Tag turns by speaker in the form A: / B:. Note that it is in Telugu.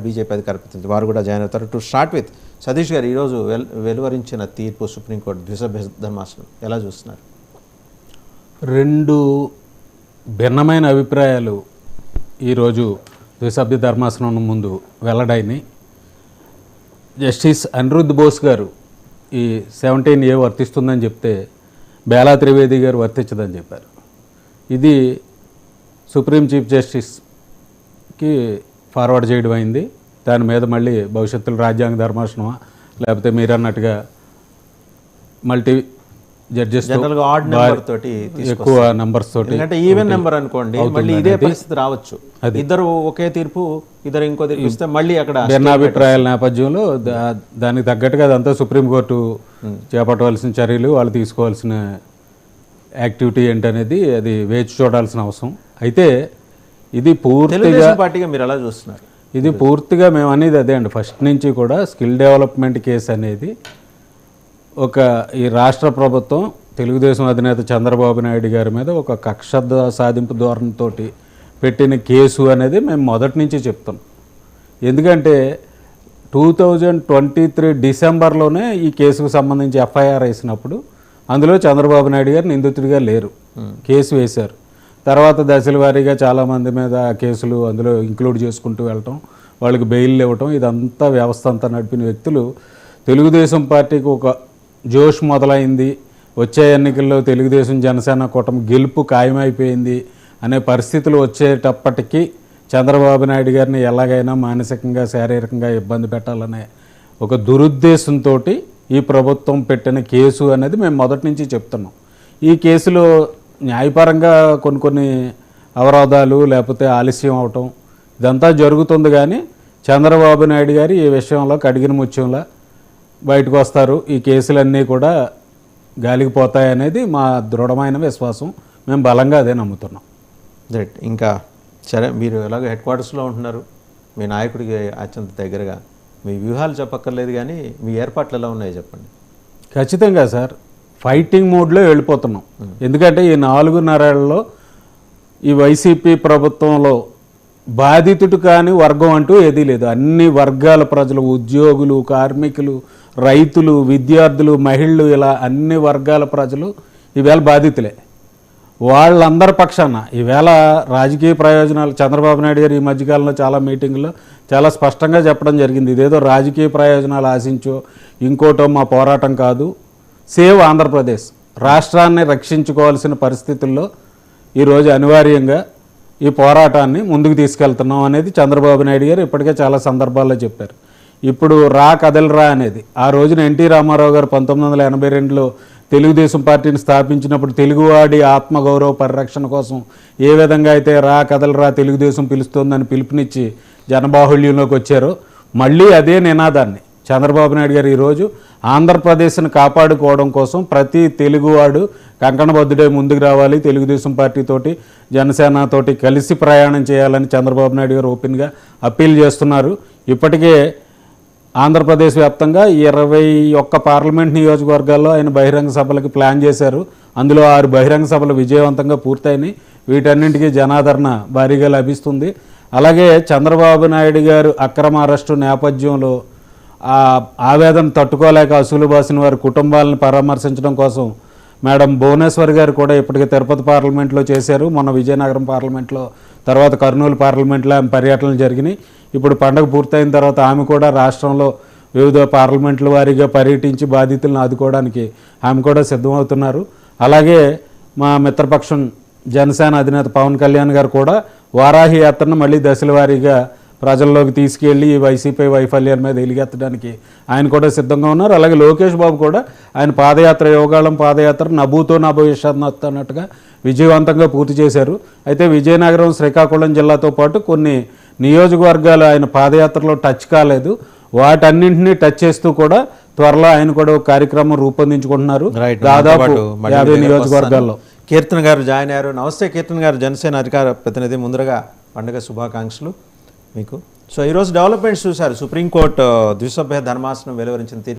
A: బీజేపీ అధికార ప్రతినిధి వారు కూడా జాయిన్ అవుతారు. టు స్టార్ట్ విత్ సతీష్ గారు, ఈరోజు వెలువరించిన తీర్పు సుప్రీంకోర్టు ద్విసభ్య ధర్మాసనం ఎలా చూస్తున్నారు?
B: రెండు భిన్నమైన అభిప్రాయాలు ఈరోజు ద్విసభ్య ధర్మాసనం ముందు వెల్లడైనాయి. జస్టిస్ అనిరుద్ధ్ బోస్ గారు ఈ 17A వర్తిస్తుందని చెప్తే బేలా త్రివేది గారు వర్తించదని చెప్పారు. ఇది సుప్రీం చీఫ్ జస్టిస్కి ఫార్వర్డ్ చేయడం అయింది. దాని మీద మళ్ళీ భవిష్యత్తులో రాజ్యాంగ ధర్మాసనమా లేకపోతే మీరు అన్నట్టుగా మల్టీ జడ్జెస్ ఎక్కువ నంబర్స్ తోటి,
A: అంటే ఈవెన్ నెంబర్ అనుకోండి, మళ్ళీ ఇదే పరిస్థితి రావచ్చు. ఇద్దరు ఒకే తీర్పు, ఇద్దరు ఇంకో తీర్పు ఇస్తే మళ్ళీ అక్కడ
B: భిన్నాభిప్రాయాల నేపథ్యంలో దానికి తగ్గట్టుగా అదంతా సుప్రీంకోర్టు చేపట్టవలసిన చర్యలు, వాళ్ళు తీసుకోవాల్సిన యాక్టివిటీ ఏంటనేది అది వేచి చూడాల్సిన అవసరం. అయితే ఇది పూర్తిగా
A: పార్టీగా మీరు ఎలా చూస్తున్నారు?
B: ఇది పూర్తిగా మేము అనేది అదే అండి. ఫస్ట్ నుంచి కూడా స్కిల్ డెవలప్మెంట్ కేసు అనేది ఈ రాష్ట్ర ప్రభుత్వం తెలుగుదేశం అధినేత చంద్రబాబు నాయుడు గారి మీద ఒక కక్ష సాధింపు ధోరణితో పెట్టిన కేసు అనేది మేము మొదటి నుంచి చెప్తున్నాం. ఎందుకంటే 2023 డిసెంబర్లోనే ఈ కేసుకు సంబంధించి ఎఫ్ఐఆర్ వేసినప్పుడు అందులో చంద్రబాబు నాయుడు గారు నిందితుడిగా లేరు, కేసు వేశారు. తర్వాత దశల వారీగా చాలామంది మీద కేసులు అందులో ఇంక్లూడ్ చేసుకుంటూ వెళ్ళటం, వాళ్ళకి బెయిల్ ఇవ్వటం, ఇదంతా వ్యవస్థ అంతా నడిపిన వ్యక్తులు. తెలుగుదేశం పార్టీకి ఒక జోష్ మొదలైంది, వచ్చే ఎన్నికల్లో తెలుగుదేశం జనసేన కూటమి గెలుపు ఖాయమైపోయింది అనే పరిస్థితులు వచ్చేటప్పటికీ చంద్రబాబు నాయుడు గారిని ఎలాగైనా మానసికంగా శారీరకంగా ఇబ్బంది పెట్టాలనే ఒక దురుద్దేశంతో ఈ ప్రభుత్వం పెట్టిన కేసు అనేది మేము మొదటి నుంచి చెప్తున్నాం. ఈ కేసులో న్యాయపరంగా కొన్ని అవరోధాలు లేకపోతే ఆలస్యం అవటం ఇదంతా జరుగుతుంది. కానీ చంద్రబాబు నాయుడు గారు ఈ విషయంలో కడిగిన ముత్యంలా బయటకు వస్తారు, ఈ కేసులన్నీ కూడా గాలికి పోతాయనేది మా దృఢమైన విశ్వాసం. మేము బలంగా అదే నమ్ముతున్నాం.
A: రైట్. ఇంకా సరే, మీరు ఎలాగో హెడ్ క్వార్టర్స్లో ఉంటున్నారు, మీ నాయకుడికి అత్యంత దగ్గరగా, మీ వ్యూహాలు చెప్పక్కర్లేదు కానీ మీ ఏర్పాట్లు ఎలా ఉన్నాయో చెప్పండి.
B: ఖచ్చితంగా సార్, ఫైటింగ్ మోడ్లో వెళ్ళిపోతున్నాం. ఎందుకంటే ఈ 4.5 ఏళ్లలో ఈ వైసీపీ ప్రభుత్వంలో బాధితుడు కాని వర్గం అంటూ ఏదీ లేదు. అన్ని వర్గాల ప్రజలు, ఉద్యోగులు, కార్మికులు, రైతులు, విద్యార్థులు, మహిళలు, ఇలా అన్ని వర్గాల ప్రజలు ఈవేళ బాధితులే. వాళ్ళందరి పక్షాన ఈవేళ రాజకీయ ప్రయోజనాలు, చంద్రబాబు నాయుడు గారు ఈ మధ్యకాలంలో చాలా మీటింగుల్లో చాలా స్పష్టంగా చెప్పడం జరిగింది, ఇదేదో రాజకీయ ప్రయోజనాలు ఆశించో ఇంకోటో మా పోరాటం కాదు, సేవ్ ఆంధ్రప్రదేశ్, రాష్ట్రాన్ని రక్షించుకోవాల్సిన పరిస్థితుల్లో ఈరోజు అనివార్యంగా ఈ పోరాటాన్ని ముందుకు తీసుకెళ్తున్నాం అనేది చంద్రబాబు నాయుడు గారు ఇప్పటికే చాలా సందర్భాల్లో చెప్పారు. ఇప్పుడు రా కదలరా అనేది, ఆ రోజున ఎన్టీ రామారావు గారు 1982లో తెలుగుదేశం పార్టీని స్థాపించినప్పుడు తెలుగువాడి ఆత్మగౌరవ పరిరక్షణ కోసం ఏ విధంగా అయితే రా కదలరా తెలుగుదేశం పిలుస్తోందని పిలుపునిచ్చి జనబాహుళ్యంలోకి వచ్చారో, మళ్ళీ అదే నినాదాన్ని చంద్రబాబు నాయుడు గారు ఈరోజు ఆంధ్రప్రదేశ్ను కాపాడుకోవడం కోసం ప్రతి తెలుగువాడు కంకణబద్ధుడే ముందుకు రావాలి, తెలుగుదేశం పార్టీతోటి జనసేనతోటి కలిసి ప్రయాణం చేయాలని చంద్రబాబు నాయుడు గారు ఓపెన్గా అప్పీల్ చేస్తున్నారు. ఇప్పటికే ఆంధ్రప్రదేశ్ వ్యాప్తంగా 21 పార్లమెంట్ నియోజకవర్గాల్లో ఆయన బహిరంగ సభలకు ప్లాన్ చేశారు. అందులో 6 బహిరంగ సభలు విజయవంతంగా పూర్తయినాయి. వీటన్నింటికీ జనాదరణ భారీగా లభిస్తుంది. అలాగే చంద్రబాబు నాయుడు గారు అక్రమ అరెస్టు నేపథ్యంలో ఆవేదన తట్టుకోలేక అసూలు బాసిన వారి కుటుంబాలను పరామర్శించడం కోసం మేడం భువనేశ్వర్ గారు కూడా ఇప్పటికే తిరుపతి పార్లమెంట్లో చేశారు. మొన్న విజయనగరం పార్లమెంట్లో, తర్వాత కర్నూలు పార్లమెంట్లో ఆమె పర్యటనలు జరిగినాయి. ఇప్పుడు పండుగ పూర్తయిన తర్వాత ఆమె కూడా రాష్ట్రంలో వివిధ పార్లమెంట్ల వారీగా పర్యటించి బాధితులను ఆదుకోవడానికి ఆమె కూడా సిద్ధమవుతున్నారు. అలాగే మా మిత్రపక్షం జనసేన అధినేత పవన్ కళ్యాణ్ గారు కూడా వారాహి యాత్రను మళ్ళీ దశల వారీగా ప్రజల్లోకి తీసుకెళ్ళి ఈ వైసీపీ వైఫల్యాల మీద ఎలిగెత్తడానికి ఆయన కూడా సిద్ధంగా ఉన్నారు. అలాగే లోకేష్ బాబు కూడా ఆయన పాదయాత్ర, యోగాళం పాదయాత్ర నభూతో నభవిష్యత్ అన్నట్టుగా విజయవంతంగా పూర్తి చేశారు. అయితే విజయనగరం, శ్రీకాకుళం జిల్లాతో పాటు కొన్ని నియోజకవర్గాలు ఆయన పాదయాత్రలో టచ్ కాలేదు. వాటన్నింటినీ టచ్ చేస్తూ కూడా త్వరలో ఆయన కూడా ఒక కార్యక్రమం రూపొందించుకుంటున్నారు. దాదాపు 50 నియోజకవర్గాల్లో.
A: కీర్తన్ గారు జాయిన్ అయ్యారు. నమస్తే కీర్తన్ గారు, జనసేన అధికార ప్రతినిధి. ముందరగా పండుగ శుభాకాంక్షలు మీకు. సో ఈరోజు డెవలప్మెంట్స్ చూశారు. సుప్రీంకోర్టు ద్విసభ్య ధర్మాసనం వెలువరించిన తీర్పు